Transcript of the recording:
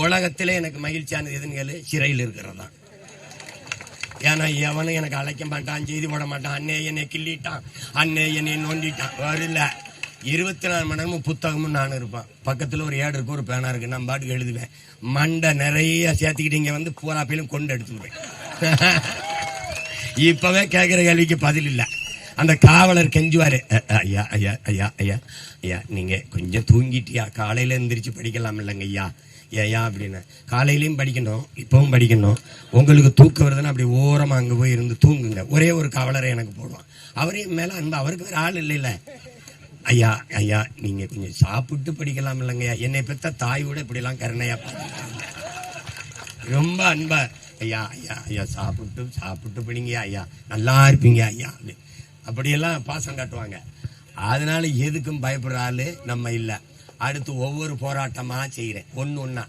உலகத்திலே எனக்கு மகிழ்ச்சியானது எதுன்னு கேளு, சிறையில் இருக்கிறதா. ஏன்னா எவனும் எனக்கு அழைக்க மாட்டான், செய்தி போட மாட்டான். அண்ணே என்னை கிள்ளிட்டான், அண்ணே என்னை நோண்டிட்டான். வரல 24 மணி நேரமும் புத்தகமும் நானும் இருப்பேன். பக்கத்தில் ஒரு ஏடு இருக்கு, ஒரு பேனா இருக்கு. நான் பாட்டுக்கு எழுதுவேன். மண்டை நிறைய சேர்த்துக்கிட்டு இங்க வந்து பூராப்பையிலும் கொண்டு எடுத்துருவேன். இப்பவே கேட்கிற கேள்விக்கு பதில் இல்லை. அந்த காவலர் கெஞ்சுவாரு, ஐயா ஐயா ஐயா ஐயா ஐயா நீங்க கொஞ்சம் தூங்கிட்டியா, காலையில எந்திரிச்சு படிக்கலாம் இல்லைங்க ஐயா, ஏயா அப்படின்னு. காலையிலையும் படிக்கணும், இப்பவும் படிக்கணும். உங்களுக்கு தூக்கம் வருதுன்னா அப்படி ஓரமா அங்க போய் இருந்து தூங்குங்க. ஒரே ஒரு காவலரை எனக்கு போடுவான். அவரையும் மேல அன்பு, அவருக்கு வேற ஆள் இல்லைல்ல. ஐயா ஐயா நீங்க கொஞ்சம் சாப்பிட்டு படிக்கலாம் இல்லைங்கய்யா. என்னை பெற்ற தாய் கூட இப்படி எல்லாம் கருணையா ரொம்ப அன்பா, ஐயா ஐயா ஐயா சாப்பிட்டு படிங்க ஐயா, நல்லா இருப்பீங்க ஐயா, அப்படியெல்லாம் பாசம் காட்டுவாங்க. அதனால எதுக்கும் பயப்படுற ஆளு நம்ம இல்லை. அடுத்து ஒவ்வொரு போராட்டமா செய்யறேன், ஒன்னு ஒன்னா.